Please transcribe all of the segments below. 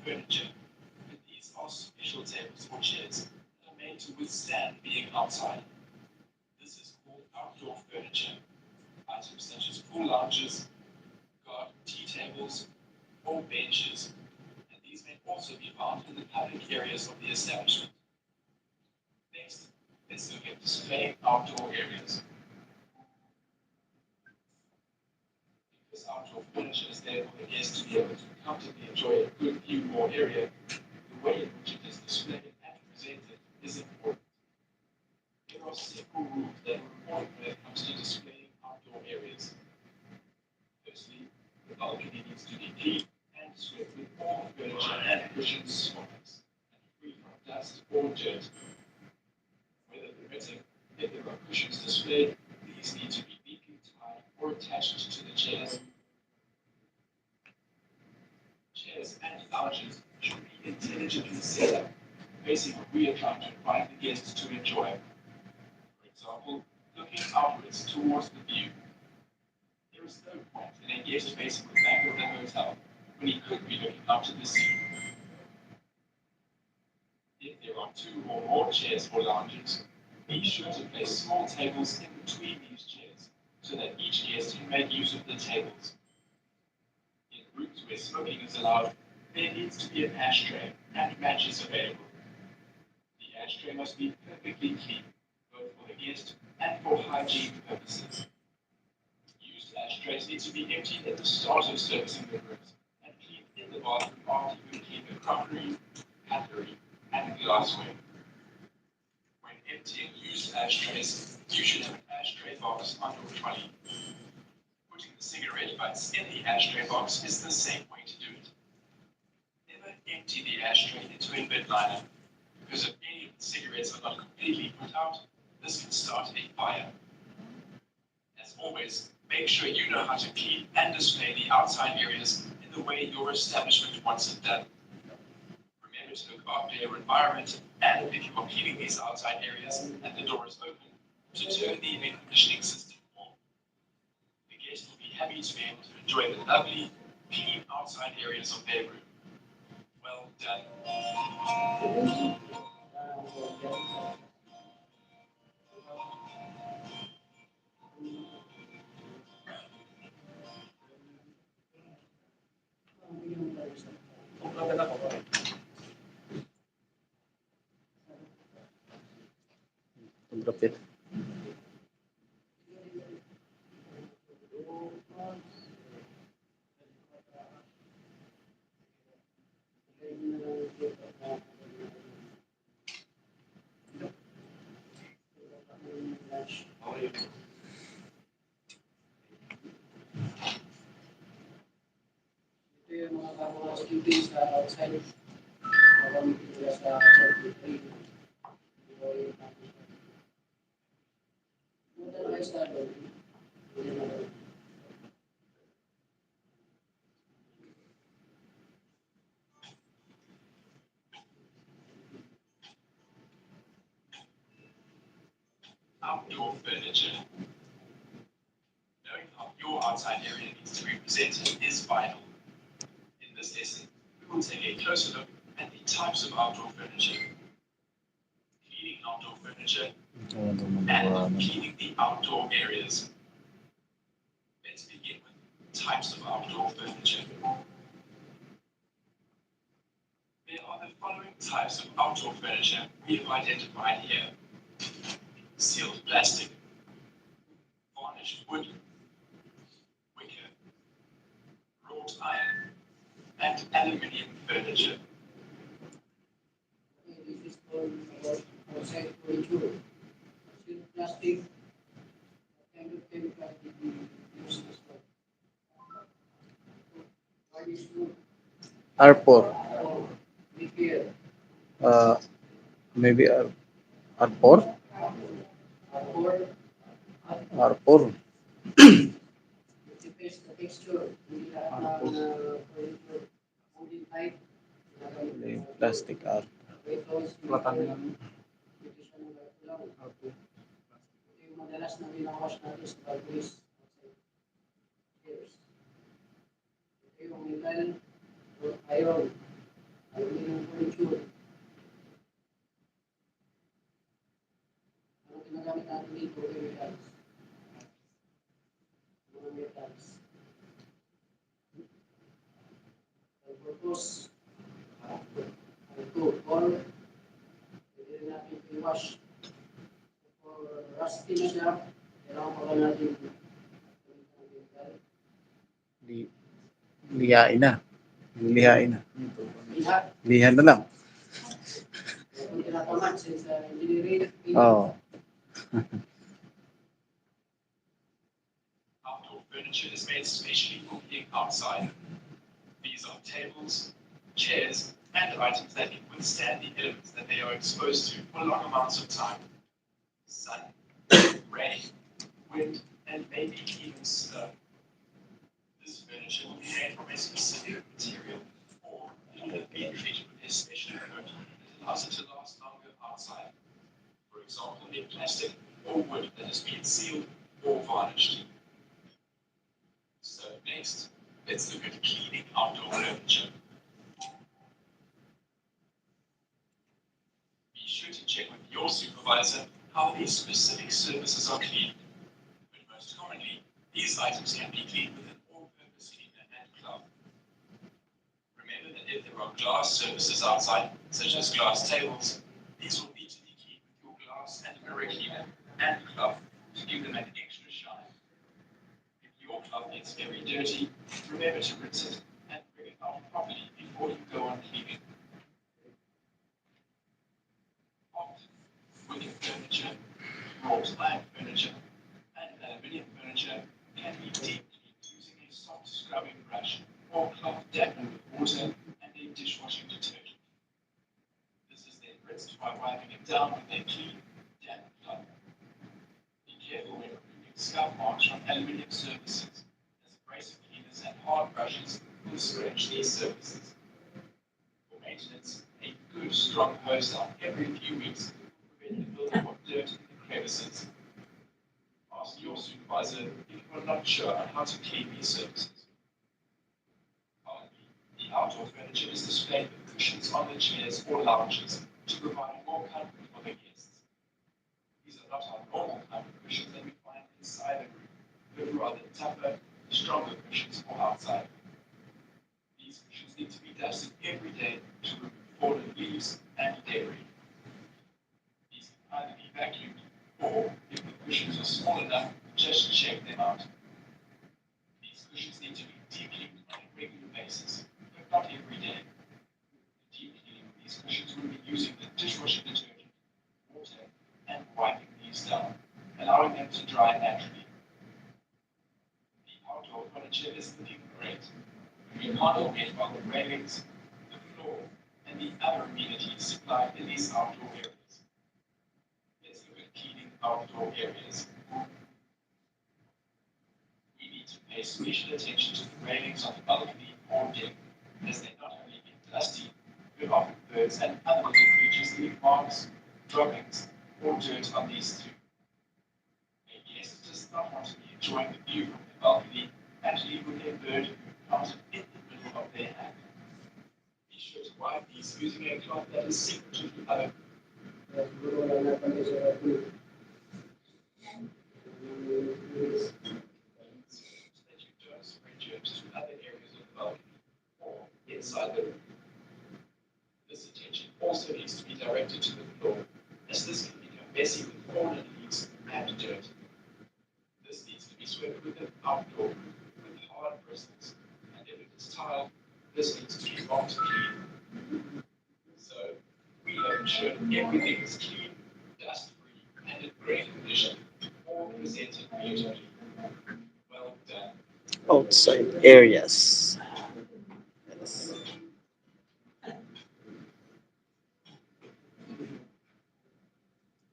furniture, but these are special tables or chairs that are made to withstand being outside. This is called outdoor furniture. Items such as pool lounges, garden tea tables, or benches, and these may also be found in the public areas of the establishment. Next, let's look at displaying outdoor areas. Because outdoor furniture is there for the guest to be able to comfortably enjoy a good view or area, the way in which it is displayed and presented is important. There are several rules that are important when it comes to displaying outdoor areas. Firstly, the balcony needs to be clean and swept with all furniture and cushions spotless and free from dust or dirt. Weather permitting, if there are cushions displayed, these need to be neatly tied or attached to the chairs. Chairs and lounges should be intelligently set up, facing what we are trying to invite the guests to enjoy. For example, looking outwards towards the view. There is no point in a guest facing the back of the hotel when he could be looking up to the sea. If there are two or more chairs or lounges, be sure to place small tables in between these chairs so that each guest can make use of the tables. In rooms where smoking is allowed, there needs to be an ashtray and matches available. The ashtray must be perfectly clean, both for the guest and for hygiene purposes. Used ashtrays need to be emptied at the start of servicing the rooms and cleaned in the bathroom after you clean the crockery, cutlery, and glassware. When emptying used ashtrays, you should have an ashtray box on your trolley. Putting the cigarette butts in the ashtray box is the same way to do it. Never empty the ashtray into a bed liner, because if any of the cigarettes are not completely put out, this can start a fire. As always, make sure you know how to clean and display the outside areas in the way your establishment wants it done. Remember to look after your environment, and if you are cleaning these outside areas and the door is open, to turn the air conditioning system on. The guest will be happy to be able to enjoy the lovely, clean outside areas of their room. Well done. Berapit. Ito yung mga housekeeping sa outside. Gagamitin nila sa housekeeping. Otherwise, Outdoor furniture. Knowing how your outside area needs to be presented is vital. In this lesson, we will take a closer look at the types of outdoor furniture, cleaning outdoor furniture, and cleaning the outdoor areas. Let's begin with types of outdoor furniture. There are the following types of outdoor furniture we have identified here. Sealed plastic, varnished wood, wicker, wrought iron, and aluminium furniture. this is for outside furniture. Still plastic, what kind of chemical did we use this for? Why is wood? R4. Or repair? Maybe R4. Or R4. it depends the texture. Hindi lahat ng furniture wooden type. Plastic R. Ito is condition ng lang. Ito yung madalas na binawas natin sa balconies outside stairs. Ito yung metal or iron. aluminum furniture. Ano ginagamit natin dito? Chemicals. Mga metals. Ang purpose, ito, all, pwede rin natin i-wash. For rusty na siya, kailangan pa ba natin gamitan ng chemical? Li, lihain na. Lihain na. Liha, Lihan na lang. kung tinatamad since engineering, Oo. Outdoor furniture is made especially for being outside. These are tables, chairs, and items that can withstand the elements that they are exposed to for long amounts of time. Sun, rain, wind, and maybe even snow. This furniture will be made from a specific material, or it will have been treated with a special coat that allows it to last longer outside. For example, in plastic or wood that has been sealed or varnished. So next, let's look at cleaning outdoor furniture. Be sure to check with your supervisor how these specific surfaces are cleaned. But most commonly, these items can be cleaned with an all-purpose cleaner and cloth. Remember that if there are glass surfaces outside, such as glass tables, these will need to be cleaned with your glass and mirror cleaner and cloth to give them an extra shine. If your cloth gets very dirty, remember to rinse it and bring it out properly before you go on cleaning. Hot wooden furniture, wrought iron furniture, and aluminium furniture can be deep cleaned using a soft scrubbing brush or cloth dampened with water and a dishwashing detergent. This is then rinsed by wiping it down with a clean, damp cloth. Be careful when removing scuff marks from aluminium surfaces, as abrasive cleaners and hard brushes will scratch these surfaces. For maintenance, a good strong hose down every few weeks will prevent the buildup of dirt in the crevices. Ask your supervisor if you are not sure on how to clean these surfaces. Finally, the outdoor furniture is displayed with cushions on the chairs or lounges to provide more comfort for the guests. These are not our normal kind of cushions that we find inside the room, but rather tougher, stronger cushions for outside. These cushions need to be dusted every day to remove fallen leaves and debris. These can either be vacuumed or, if the cushions are small enough, just check them out. These cushions need to be deep cleaned on a regular basis, but not every day. The deep cleaning of these cushions will be using the dishwashing detergent, water, and wiping these down, allowing them to dry naturally. The outdoor furniture is looking great. We can't forget about the railings, the floor, and the other amenities supplied in these outdoor areas. Let's look at cleaning outdoor areas. We need to pay special attention to the railings on the balcony or deck, as they not only get dusty, but often birds and other little creatures leave marks, droppings, or dirt on these too. A guest does not want to be enjoying the view from the balcony and leave with a bird planted in the middle of their hand. Be sure to wipe these using a cloth that is similar to the other. siguro wala na kami sa atin. That you don't spread germs to other areas of the balcony or inside the room. This attention also needs to be directed to the floor, as this can become messy with fallen leaves and dirt. This needs to be swept with an outdoor broom with hard bristles, and if it is tiled, this needs to be mopped clean. So, we have ensured everything is clean, dust-free, and in great condition, all presented beautifully. Well done. Outside areas. Yes.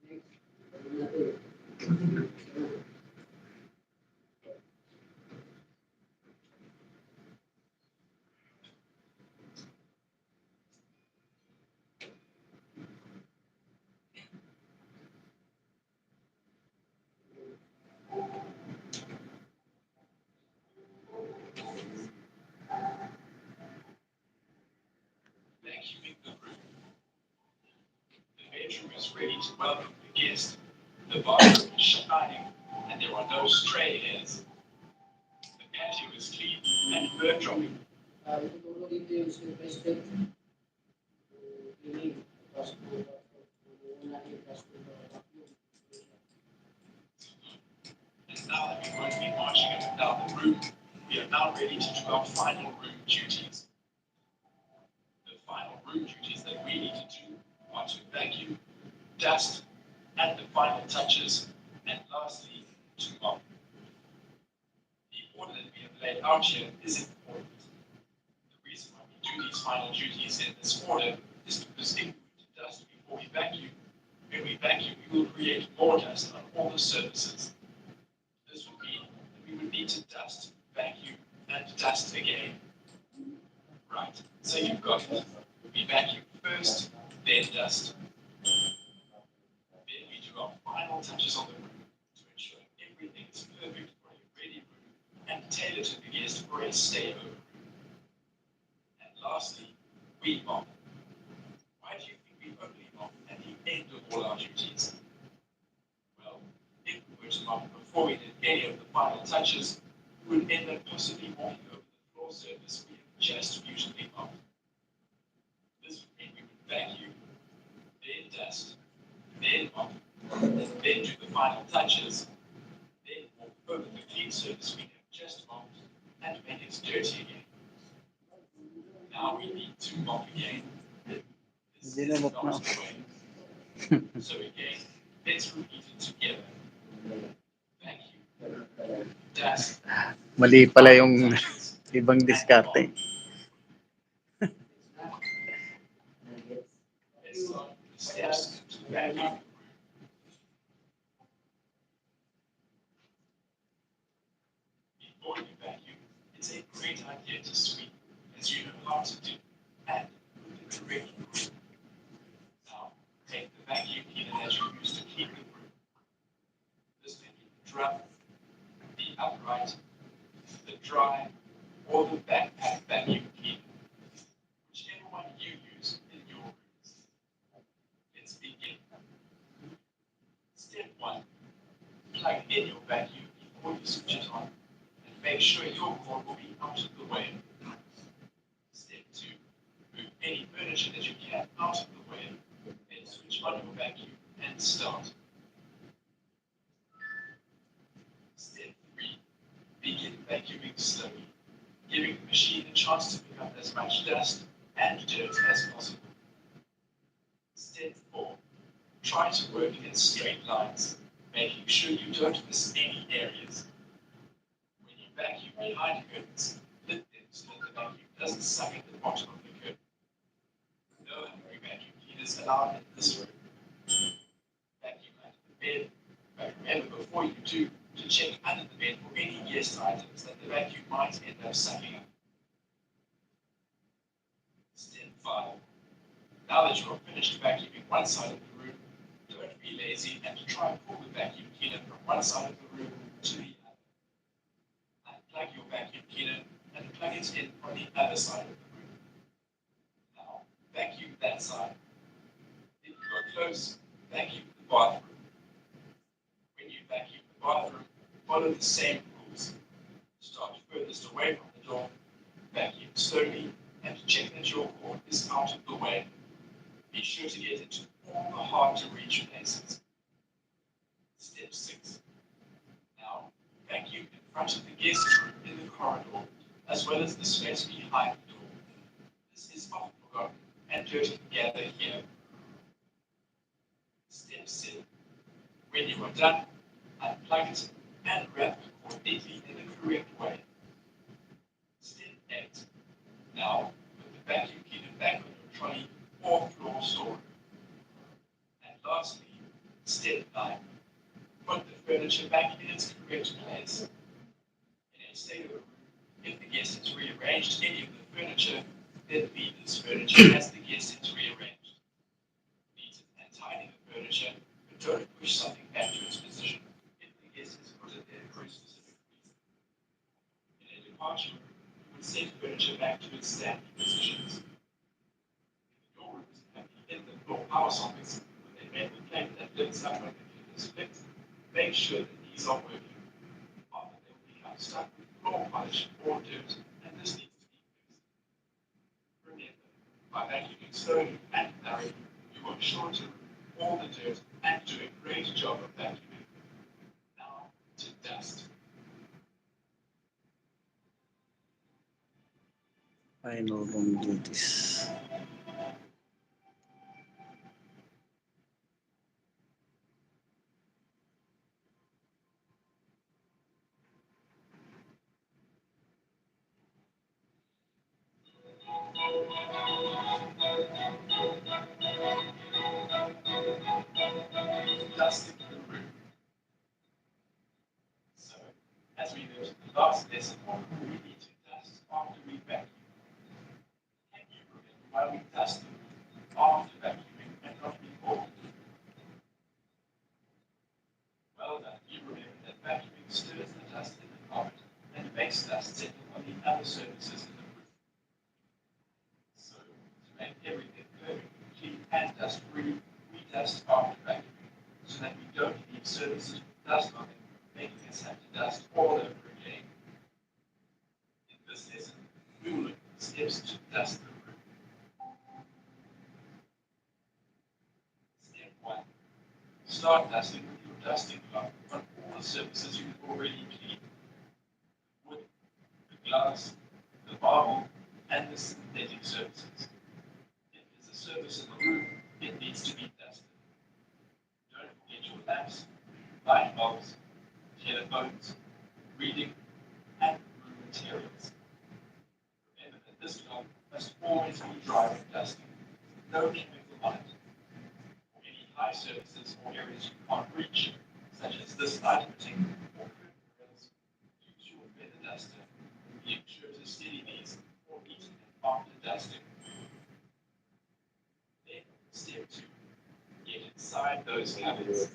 Next, natin. Vacuuming the room. The bedroom is ready to welcome the guest. The bathroom is shining, and there are no stray hairs. The patio is clean and bird dropping. Ituturo dito yung step by step. Cleaning. Tapos unahin, tapos vacuum. And now that we won't be marching up and down the room, we are now ready to do our final room duties. The final room duties that we need to do are to vacuum, dust, and the final touches, and lastly, to mop. The order that we have laid out here is important. The reason why we do these final duties in this order is because if we were to dust before we vacuum, when we vacuum, we will create more dust on all the surfaces. This would mean that we would need to dust, vacuum, and dust again. Right, so you've got it. We vacuum first, then dust. Then we do our final touches on the room to ensure everything is perfect for a ready room and tailored to the guest for a stay over room. And lastly, we mop. Why do you think we only mop at the end of all our duties? Well, if we were to mop before we did any of the final touches, we would end up possibly mopping over the floor surface we have just usually mopped. This would mean we would vacuum, then dust, then mop, and then do the final touches, then walk over the clean surface we have just mopped and make it dirty again. Now we need to mop again. This Hindi na is mop na. not the way. So again, let's repeat it together. Vacuum, dust, Mali pala yung touches, ibang diskarte. let's start with the steps to vacuum. Before you vacuum, it's a great idea to sweep, as you know how to do, and with the correct broom. Now, take the vacuum cleaner that you use to clean the room. This can be the drum, the upright, the dry, or the backpack vacuum cleaner, whichever one you use in your rooms. Let's begin. Step 1. Plug in your vacuum before you switch it on, and make sure your cord will be out of the way. Step 2. Move any furniture that you can out of the way, then switch on your vacuum and start. Step 3. Begin vacuuming slowly, giving the machine a chance to pick up as much dust and dirt as possible. Step 4. Try to work in straight lines, making sure you don't miss any areas. When you vacuum behind curtains, lift them so that the vacuum doesn't suck at the bottom of the curtain. No hungry vacuum cleaners allowed in this room. Vacuum under the bed, but remember before you do to check under the bed for any guest items that the vacuum might end up sucking up. Step 5. Now that you are finished vacuuming one side of the room, don't be lazy and try and pull the vacuum cleaner from one side of the room to the other. Unplug your vacuum cleaner and plug it in from the other side of the room. Now, vacuum that side. If you are close, vacuum the bathroom. When you vacuum the bathroom, follow the same rules. Start furthest away from the door, vacuum slowly, and check that your cord is out of the way. Be sure to get into all the hard-to-reach places. Step 6. Now, vacuum in front of the guest room in the corridor, as well as the space behind the door. This is often forgotten, and dirt can gather here. Step 7. When you are done, unplug it and wrap the cord neatly in the correct way. Step 8. Now, put the vacuum cleaner back on your trolley or floor storeroom. And lastly, step 9. Put the furniture back in its correct place. In a stay-over room, if the guest has rearranged any of the furniture, then leave this furniture as the guest has rearranged. Neat and tidy the furniture, but don't push something back to its position if the guest has put it there for a specific reason. In a departure room, you would set furniture back to its standard positions. power sockets with a metal plate that lifts up when the fuse is fixed. Make sure that these are working. Often they will become stuck with floor polish or dirt, and this needs to be fixed. Remember, by vacuuming slowly and thoroughly, you are sure to remove all the dirt and do a great job of vacuuming. Now to dust. Final room duties. Dusting the room. So, as we noted in the last lesson, we need to dust after we vacuum. Can you remember why we dust the room after vacuuming and not before? Well done. You remember that vacuuming stirs the dust in the carpet and makes dust settle on the other surfaces in the room. So, to make everything perfectly clean and dust-free, we dust after vacuuming so that we don't leave surfaces with dust on them, making us have to dust all over again. In this lesson, we will look at the steps to dust the room. Step 1. Start dusting with your dusting cloth on all the surfaces you have already cleaned. The wood, the glass, the marble, and the synthetic surfaces. If there's a surface in the room, it needs to be dusted. Don't forget your lamps, light bulbs, telephones, reading, and room materials. Remember that this cloth must always be dry when dusting. No chemical on it. For any high surfaces or areas you can't reach, such as this light fitting or curtain rails, use your feather duster. Be sure to steady these before heating them after dusting. Then, step 2. Get inside those cupboards.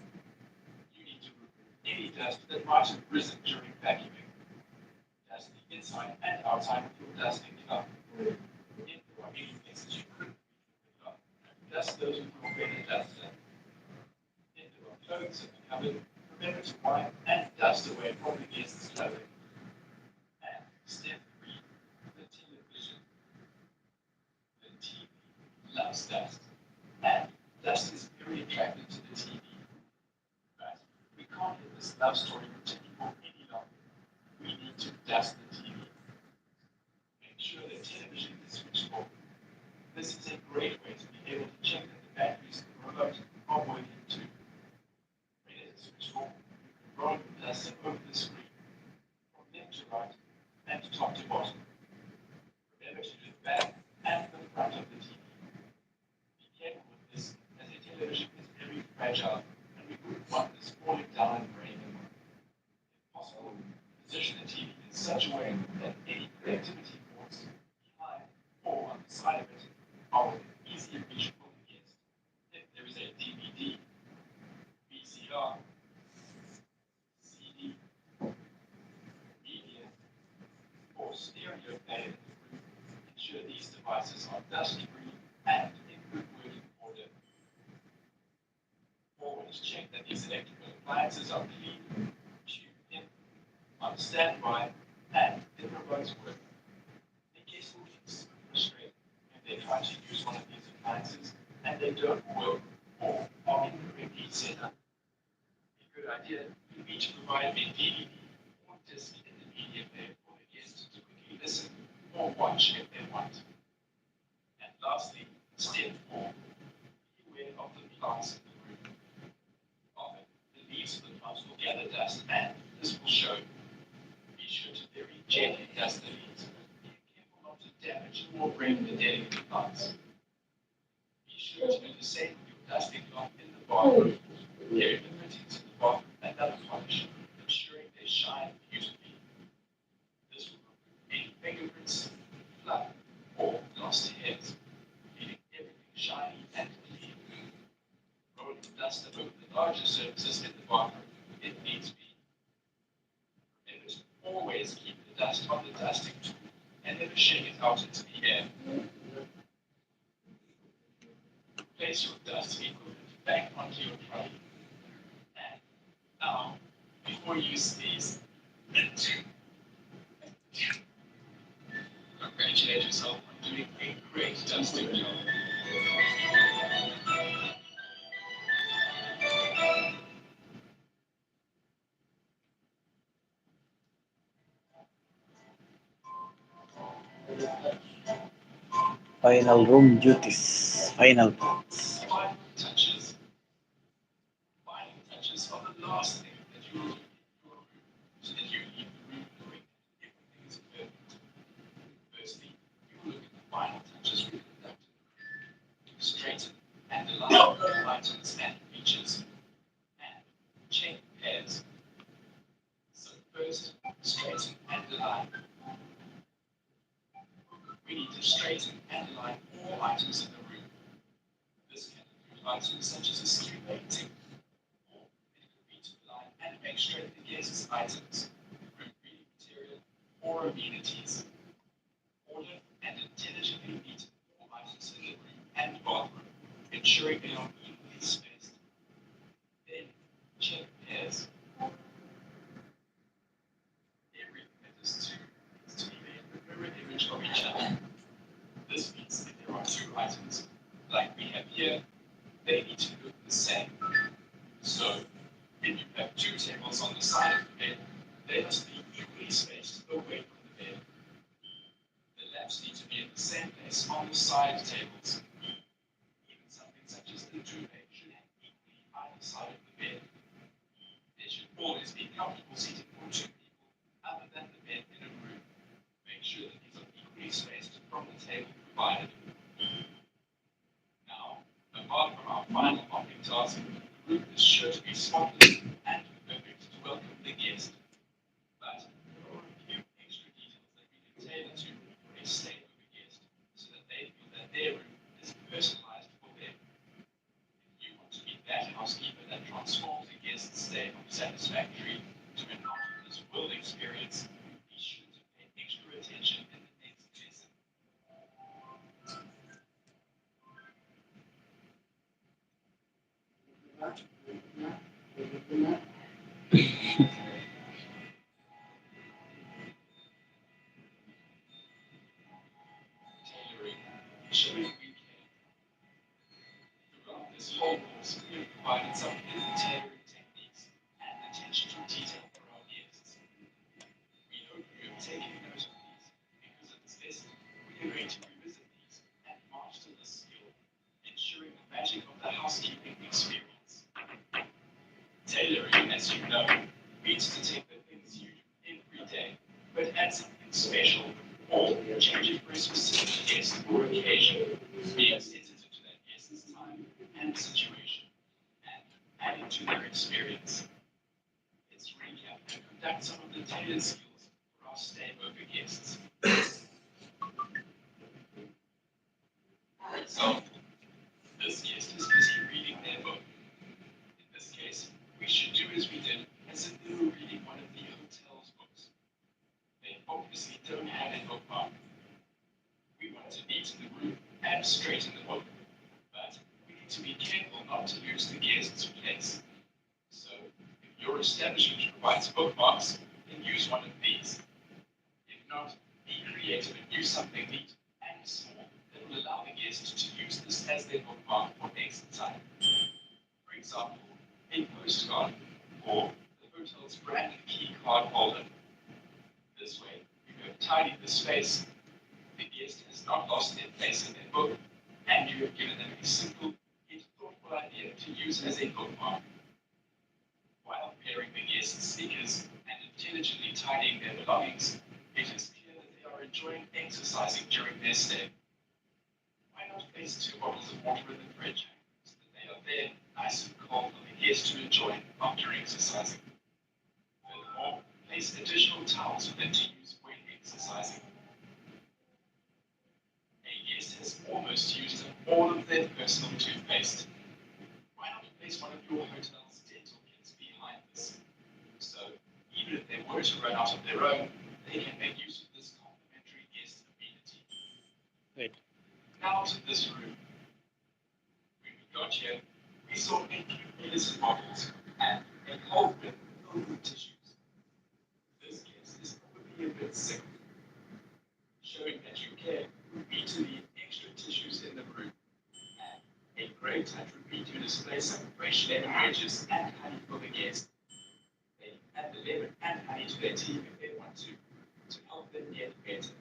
You need to remove any dust that might have risen during vacuuming. Dust the inside and outside with your dusting cloth. If there are any places you couldn't reach with the cloth, dust those with your feather duster. If there are clothes in the cupboard, remember to wipe and dust away from the guest's clothing. And step 3, the television. The TV loves dust, and dust is very attractive to the TV. But we can't let this love story continue for any longer. We need to dust the TV. Make sure the television is switched off. This is a great way to be able to check that the batteries in the remote are working too. When it is switched off, you can roll the dust over the screen, from left to right and top to bottom. Remember to do the back and the front of the TV. Be careful with this, as a television is very fragile and we wouldn't want this falling down and breaking. If possible, position the TV in such a way that any connectivity ports behind or on the side of it are within easy reach for the guest. If there is a DVD, VCR, CD, media, or stereo player in the room, ensure these devices are dust-free and in good working order. Always check that these electrical appliances are clean, tuned in, on standby, and the remotes work. The guest will get super frustrated if they try to use one of these appliances and they don't work or are incorrectly set up. A good idea would be to provide a DVD or disc in the media player for the guests to quickly listen or watch if they want. And lastly, step 4. Beware of the plants in the room. Often, the leaves of the plants will gather dust and this will show. Be sure to very gently dust the leaves. Be careful not to damage or break the delicate plants. Be sure to do the same with your dusting cloth in the bathroom. Give the fittings in the bathroom another polish, ensuring they shine beautifully. This will remove any fingerprints, fluff, or lost hairs, leaving everything shiny and clean. Rolling dust over the larger surfaces in the bathroom if needs be. Remember to always keep the dust on the dusting tool and never shake it out into the air. place your dust equipment back onto your trolley. And now, before you sneeze, congratulate yourself on doing a great dusting job. Final room duties. Final parts. Final touches. Final touches are the last thing that you will do in your room so that you leave the room knowing that everything is perfect. Firstly, you will look at the final touches we conducted. Straighten and align all items and features, and check pairs. So first, straighten and align. We need to straighten and align all items in the room. This can include items such as a screen painting, or it could be to align and make straight the guest's items, room reading material, or amenities. Order and intelligently meet all items in the room and bathroom, ensuring they are evenly spaced. Then, check pairs. Every Windows 2 needs to be made a mirror image of each other. This means that there are two items, like we have here, they need to look the same. So, if you have two tables on the side of the bed, they must be equally spaced away from the bed. The lamps need to be in the same place on the side tables. Even something such as the duvet should hang equally either side of the bed. There should always be comfortable seating for two people other than the bed in a room. Make sure that these are equally spaced from the table provided. Now, apart from our final mopping task, the room is sure to be spotless and perfect to welcome the guest. But there are a few extra details that we can tailor to for a stay-over guest so that they feel that their room is personalized for them. If you want to be that housekeeper that transforms a guest's stay from satisfactory to an out-of-this-world experience, be sure to pay extra attention in the next lesson. Tailoring, showing we care. Throughout this whole course, we have provided some hidden tailoring techniques and attention to detail for our guests. We hope you have taken note of these, because in this lesson, we are going to revisit these and master this skill, ensuring the magic of the housekeeping experience. Tailoring, as you know, means to take the things you do every day, but add something special, or change it for a specific guest or occasion, being sensitive to that guest's time and situation, and adding to their experience. Let's recap and conduct some of the tailored skills for our stay-over guests. For example, this guest is busy reading their book. In this case, we should do as we did as if they were reading one of the hotel's books. They obviously don't have a bookmark. We want to neaten the room and straighten the book, but we need to be careful not to lose the guest's place. So, if your establishment provides bookmarks, then use one of these. If not, be creative and use something neat and small that will allow the guest to use this as their bookmark for exit time. For example, a postcard or the hotel's branded key card holder. This way, you have tidied the space, the guest has not lost their place in their book, and you have given them a simple yet thoughtful idea to use as a bookmark. While pairing the guest's sneakers and intelligently tidying their belongings, it is clear that they are enjoying exercising during their stay. Why not place 2 bottles of water in the fridge so that they are there nice and cold for the guest to enjoy after exercising? Furthermore, place additional towels for them to use when exercising. A guest has almost used up all of their personal toothpaste. Why not place one of your hotel's dental kits behind this? So, even if they were to run out of their own, they can make use of this complimentary guest amenity. Wait. Now to this room. We image here, we saw medicine bottles and a cold bin filled with tissues. This guest is probably a bit sick. Showing that you care would be to leave extra tissues in the room. And a great touch would be to display some fresh lemon wedges and honey for the guest. They can add the lemon and honey to their tea if they want to help them get better.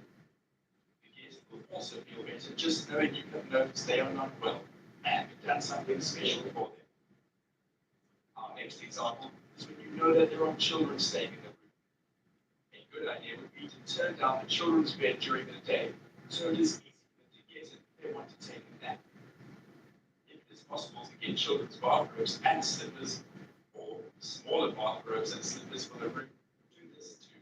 The guest will also feel better just knowing you have noticed they are not well and done something special for them. Our next example is when you know that there are children staying in the room. A good idea would be to turn down the children's bed during the day so it is easy for them to get it if they want to take a nap. If it is possible to get children's bathrobes and slippers, or smaller bathrobes and slippers for the room, do this too.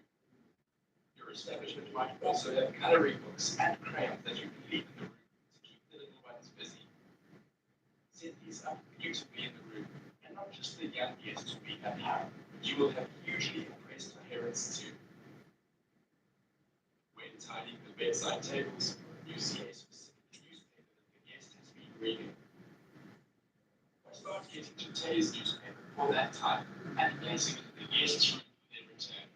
Your establishment might also have coloring books and crayons that you can leave in the room to keep the little ones busy. Set these up beautifully in the room, and not just the young guests who be at home, but you will have hugely impressed parents too. When tidying the bedside tables, you see a specific newspaper that the guest has been reading. Start getting today's newspaper for that time and placing it in the guest's room for their return.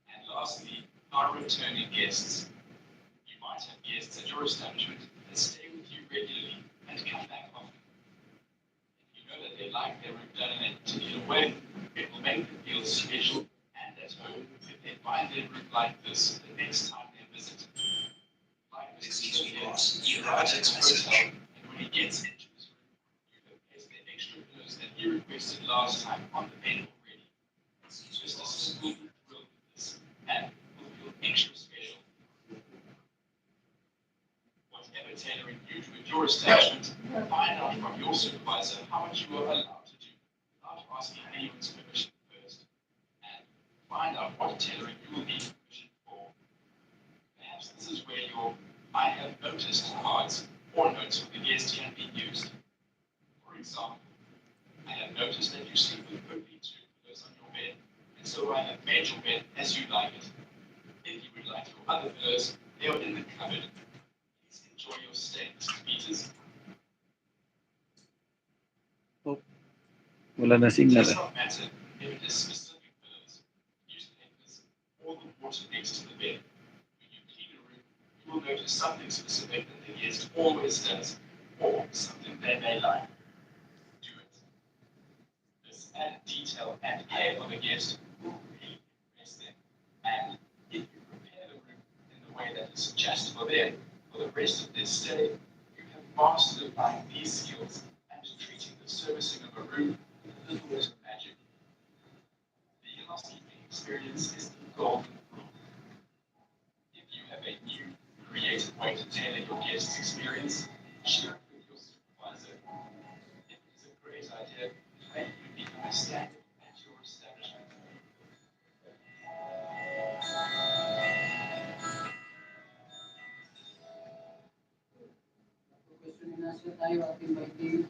And lastly, our returning guests. You might have guests at your establishment that stay with you regularly and come back often. If you know that they like their room done in a particular way, it will make them feel special and at home if they find their room like this the next time they visit. Like Mr. Jtv14, he arrives at his hotel, and when he gets into his room, you have placed the extra pillows that he requested last time on the bed already. Mr. Sim will be thrilled with this and will feel extra special. Whatever tailoring you do at your establishment, find out from your supervisor how much you are allowed to do without asking anyone's permission first. And find out what tailoring you will need permission for. Perhaps this is where your I have noticed cards or notes for the guest can be used. For example, I have noticed that you sleep with only 2 pillows on your bed, and so I have made your bed as you like it. If you would like your other pillows, they are in the cupboard. Please enjoy your stay, Mr. Peters. Wala na It signal does eh. not matter if it is specific pillows, newspapers, or the water next to the bed. When you clean a room, you will notice something specific that the guest always does, or something they may like. Do it. This added detail and care for the guest will really impress them. And if you prepare the room in the way that is just for them for the rest of their stay, you have mastered applying these skills and treating the servicing of a room with a little bit of magic. The housekeeping experience is the golden rule. If you have a new, creative way to tailor your guest's experience, share it with your supervisor. If it is a great idea, make it become a standard at your establishment. Question and answer tayo ating writing.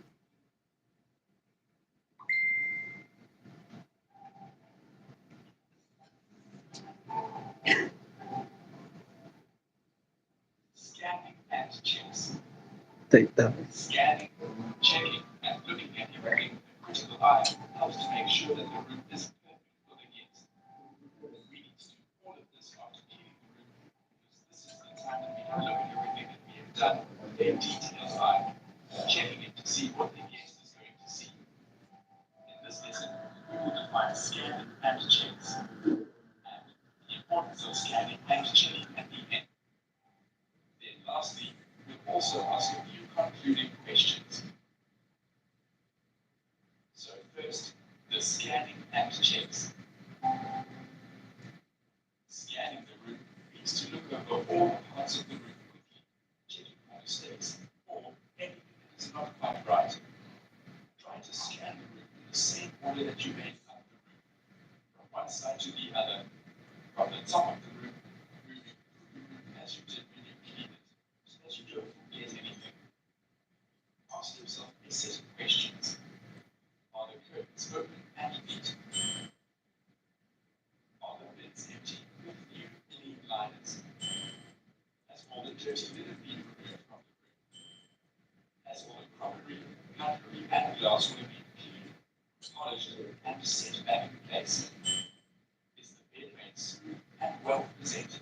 Scanning and checks. Take that. Scanning, checking, and looking at everything with a critical eye helps to make sure that the room is perfect for the guest. We need to do all of this after cleaning the room because this is the time that we can look at everything that we have done with a detailed eye, checking it to see what the guest is going to see. In this lesson, we will define scanning and checks, and the importance of scanning and checking at the end. Then lastly, we'll also ask a few concluding questions. So first, the scanning and checks. Scanning the room means to look over all parts of the room quickly, checking for mistakes or anything that is not quite right. Try to scan the room in the same order that you made up the room, from one side to the other, from the top of the room, moving through the room as you did when you cleaned it, so that you don't forget anything. Ask yourself a set of questions. Are the curtains open and neat? Are the beds empty with new clean linens? Has all the dirty linen been removed from the room? Has As all the crockery, cutlery, and glass will be cleaned, polished, and set back in place. Is the bed made smooth and well presented?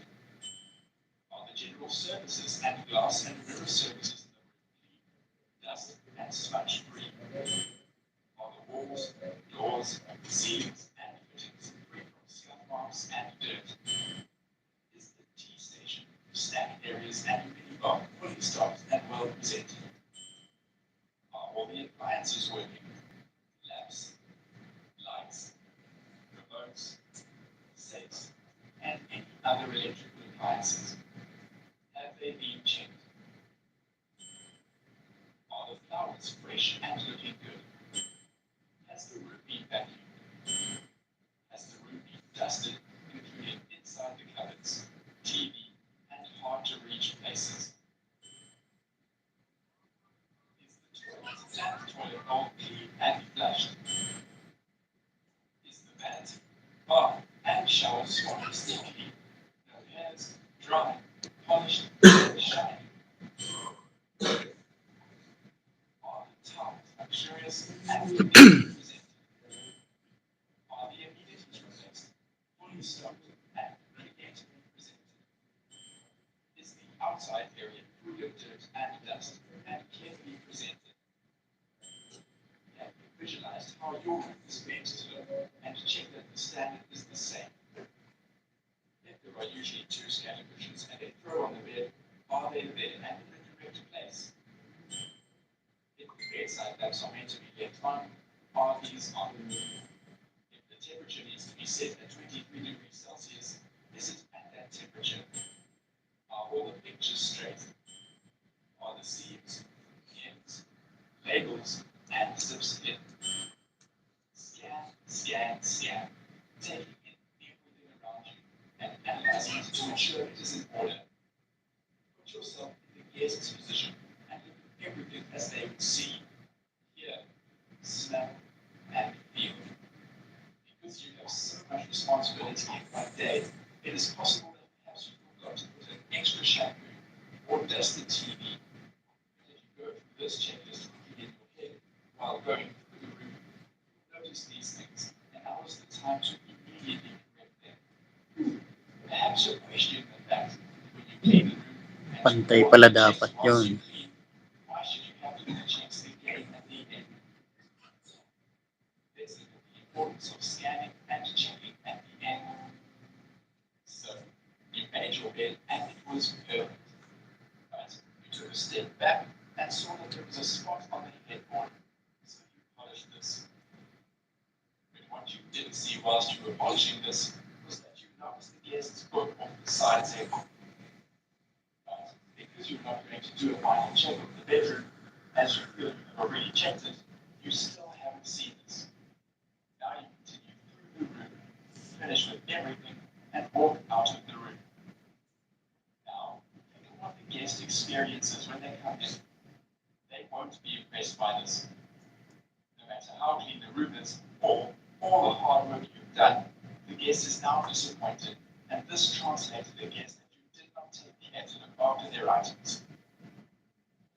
Are the general surfaces and glass and mirror surfaces in the room clean, dust and smudge free? Are the walls, doors, ceilings, and fittings free from scuff marks and dirt? Is the tea station, snack areas, and minibar fully stocked and well presented? Are all the appliances working? Lamps, lights, remotes, safes, and any other electrical appliances? Have they been checked? Are the flowers fresh and looking good? Has the room been vacuumed? Has the room been dusted, including inside the cupboards, TV, and hard-to-reach places? Is the toilet and toilet bowl clean and flushed? Is the vanity, bath, and shower swab still clean? No hairs, dry, polished, and shiny? Are the towels luxurious and presented? Are the amenities replaced, fully stocked, and creatively presented? Is the outside area free of dirt and dust and carefully presented? Have you visualized how your room is meant to look and check that the standard is the same? If there are usually two scatter cushions and a throw on the bed, are they there and in the correct place? If the bedside lamps are meant to be left on, are these on? If the temperature needs to be set at 23 degrees Celsius, is it at that temperature? Are all the pictures straight? Are the seams, ends, labels, and zips in? Scan, scan, scan, taking in everything around you and analyzing it to ensure it is in order. Put yourself in the guest's position and look at everything as they would see, hear, smell, and feel. Because you have so much responsibility in one day, it is possible that perhaps you forgot to put an extra shampoo or dust the TV. But if you go through this checklist quickly in your head while going through the room, you'll notice these things, and now is the time to immediately correct them. Perhaps you're questioning the fact when you clean the room and Pantay you pala want the checks dapat whilst yun. you clean, why should you have to do the checks again and again? Let's look at the importance of scanning and checking at the end. So, you made your bed and it was perfect. But you took a step back and saw that there was a spot on the headboard. So you polished this. But what you didn't see whilst you were polishing this was that you knocked the guest's book off the side table. But because you're not going to do a final check of the bedroom, as you feel you've already checked it, you still haven't seen this. Now you continue through the room, finish with everything, and walk out of the room. Now, think of what the guest experiences when they come in. They won't be impressed by this. No matter how clean the room is, or all the hard work you've done, the guest is now disappointed, and this translates to the guest that you did not take care to look after their items.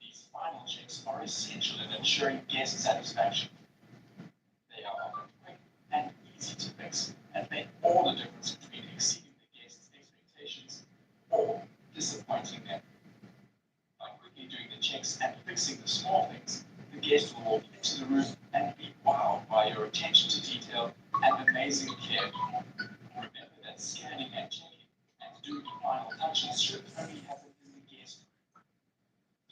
These final checks are essential in ensuring guest satisfaction. They are often quick and easy to fix and make all the difference between exceeding the guest's expectations or disappointing them. By quickly doing the checks and fixing the small things, the guest will walk into the room and be wowed by your attention to detail and amazing care. Remember that scanning and checking and doing the final touches should only happen in the guest room.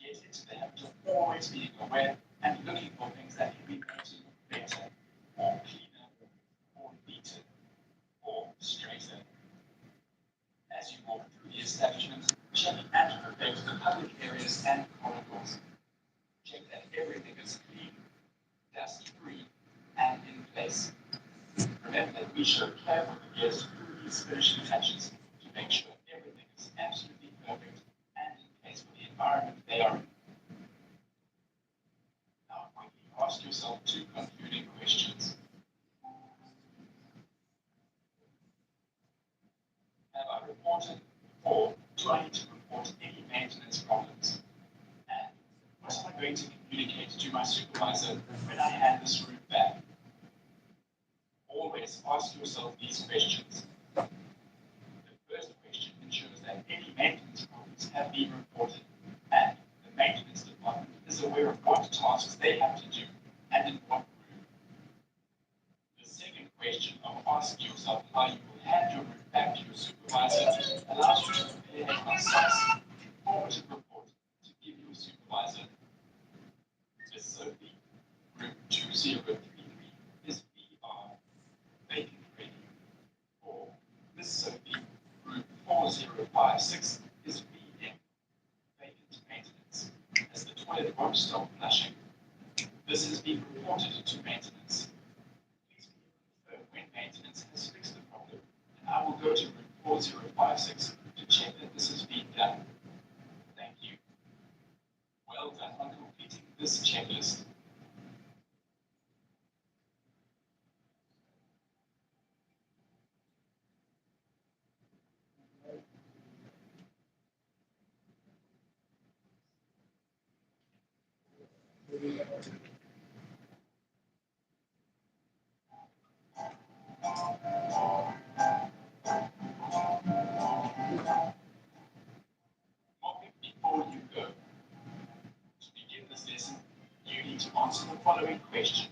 Get into the habit of always being aware and looking for things that can be made to look better, or cleaner, or neater, or straighter. As you walk through the establishment, check and perfect the public areas and corridors. Check that everything is clean, dust-free, and in place. Remember that we should care for the guests through these finishing touches to make sure everything is absolutely perfect and in place for the environment they are in. Now quickly ask yourself two concluding questions. Have I reported, or do I need to report any maintenance problems? And what am I going to to communicate to my supervisor when I hand this room back? Always ask yourself these questions. The first question ensures that any maintenance problems have been reported and the maintenance department is aware of what tasks they have to do and in what room. The second question of asking yourself how you will hand your room back to your supervisor allows you to prepare a concise, informative report to give your supervisor. Miss Sophie, room 2033 is VR, vacant ready. Or Miss Sophie, room 4056 is VM, vacant maintenance, as the toilet won't stop flushing. This has been reported to maintenance. Please confirm when maintenance has fixed the problem, and I will go to room 4056 to check that this has been done. Thank you. Well done on completing this checklist. Mopping before you go. To begin this lesson, you need to answer the following question.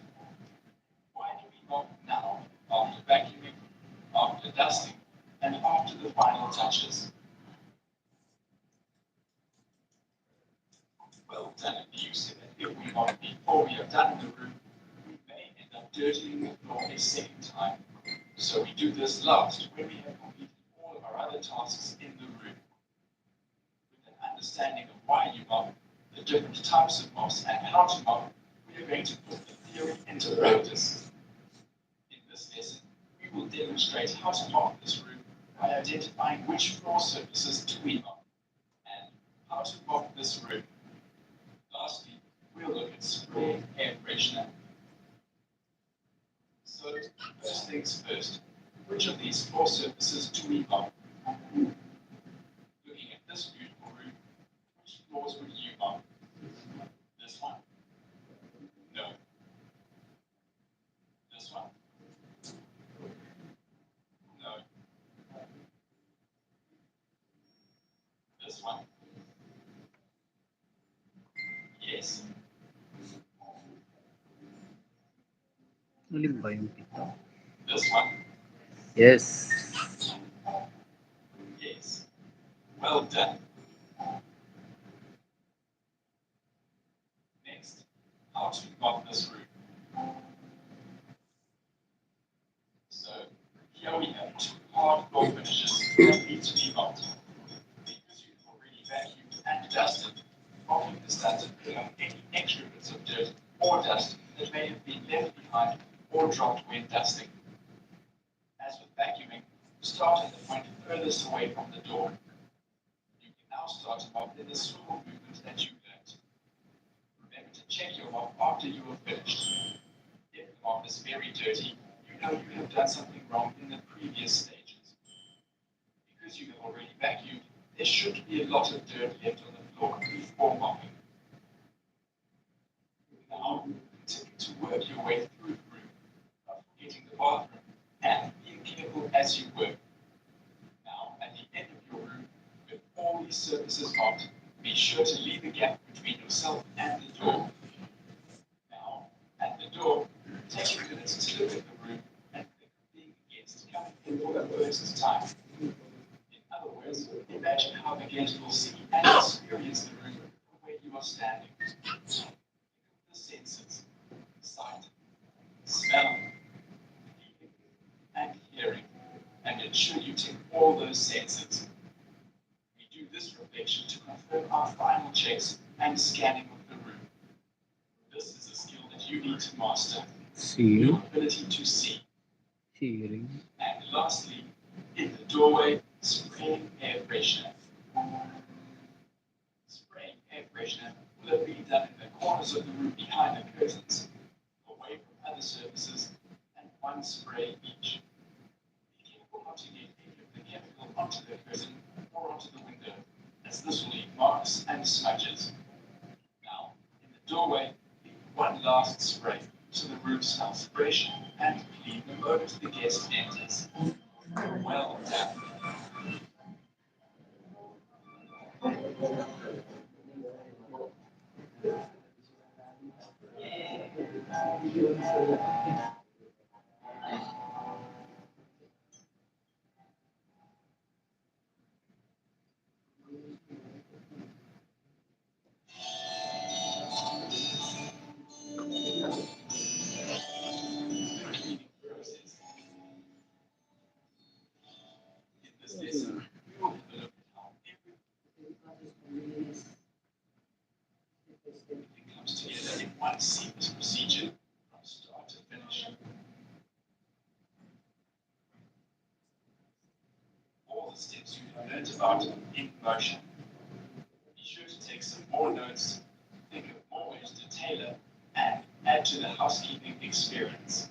Why do we mop now, after vacuuming, after dusting, and after the final touches? Well done, you said that if we mop before we have done the room, we may end up dirtying the floor a second time. So we do this last when we have completed all of our other tasks in the room. With an understanding of why you mop, the different types of mops, and how to mop, we are going to put the theory into practice. In this lesson, we will demonstrate how to mop this room by identifying which floor surfaces to we mop, and how to mop this room. Lastly, we'll look at spray air freshener. So, first things first, which of these floor surfaces do we mop? Looking at this beautiful room, which floors would you mop? This one? No. This one? No. This one? Yes. Alin ba yung pito? This one? Yes. Yes. Well done. Next, how to mop this room. So, here we have two hard floor finishes that need to be mopped. Because you've already vacuumed and dusted, mopping this doesn't clear up any extra bits of dirt or dust that may have been left behind or dropped when dusting. As with vacuuming, start at the point furthest away from the door. You can now start to mop in the swivel movement that you learned. Remember to check your mop after you have finished. If the mop is very dirty, you know you have done something wrong in the previous stages. Because you have already vacuumed, there shouldn't be a lot of dirt left on the floor before mopping. Now, continue to work your way through the room, not forgetting the bathroom, and being careful as you work. Now, at the end of your room, with all these surfaces mopped, be sure to leave a gap between yourself and the door. Now, at the door, take a minute to look at the room and think of being a guest coming in for the first time. In other words, imagine how the guest will see and experience the room from where you are standing. Think of the senses: sight, smell, feeling, and hearing, and ensure you tick all those senses. We do this reflection to confirm our final checks and scanning of the room. This is a skill that you need to master. See, Your ability to see. hearing. And lastly, in the doorway, spraying air freshener. Spraying air freshener will have been done in the corners of the room behind the curtains, away from other surfaces, and one spray each. Be careful not to get any of the chemical onto the curtain or onto the window, as this will leave marks and smudges. Now, in the door doorway, one last spray so the room smells fresh and clean the moment the guest enters. Well done. Cleaning process. In this lesson, we will have a look at how everything comes together in one seamless procedure from start to finish. All the steps you have learned about in motion. Be sure to take some more notes, think of more ways to tailor, and add to the housekeeping experience.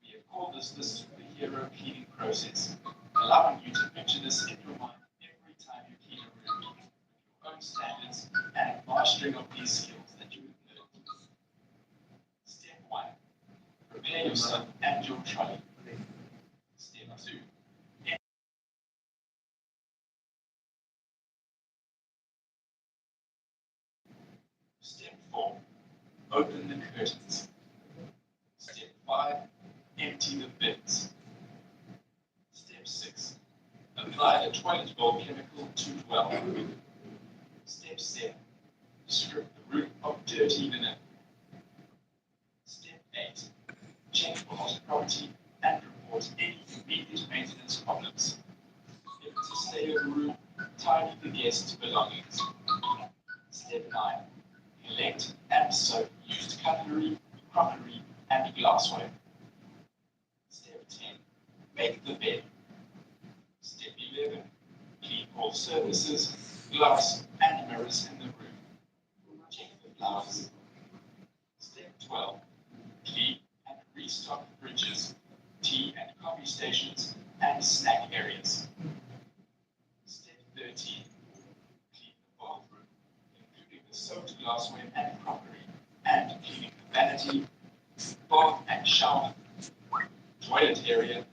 We have called this the superhero cleaning process, allowing you to picture this in your mind every time you clean a room, with your own standards and mastering of these skills that you have learned. Step 1. Prepare yourself and your trolley. Step 2. Step 4. Open the curtains. Step 5. Empty the bins. Step 6. Apply the toilet bowl chemical to dwell. Step 7. Strip the room of dirty linen. Step 8. Check for lost property and report any immediate maintenance problems. If it's a stayover room, tidy the guests' belongings. Step 9. Collect and soak used cutlery, crockery, and glassware. Step 10. Make the bed. Step 11. Clean all surfaces, glass, and mirrors in the room. Check the flowers. Step 12. Clean and restock fridges, tea and coffee stations, and snack areas. Step 13. Clean the bathroom, including the soaked glassware and crockery, and cleaning the vanity, bath and shower, toilet area,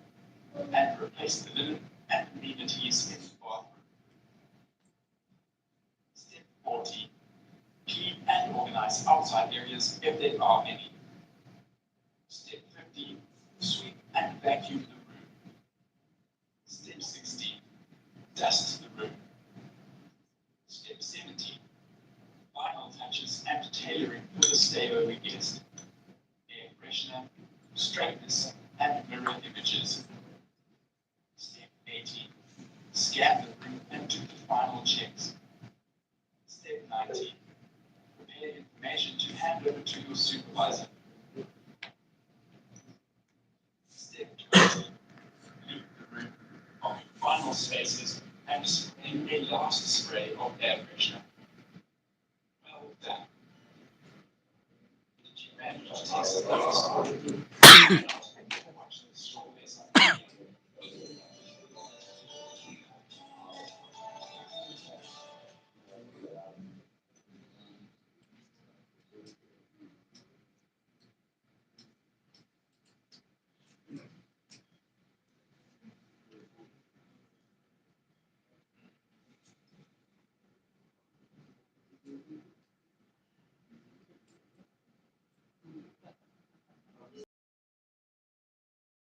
and replace the linen and amenities in the bathroom. Step 14. Clean and organize outside areas if there are any. Step 15. Sweep and vacuum the room. Step 16. Dust the room. Step 17. Final touches and tailoring for the stayover guest. Air freshener, straightness, and mirror images. Step 18. Scan the room and do the final checks. Step 19. Prepare information to hand over to your supervisor. Step 20. Leave the room of your final spaces and spray a last spray of air freshener. Well done. Did you manage to take some notes?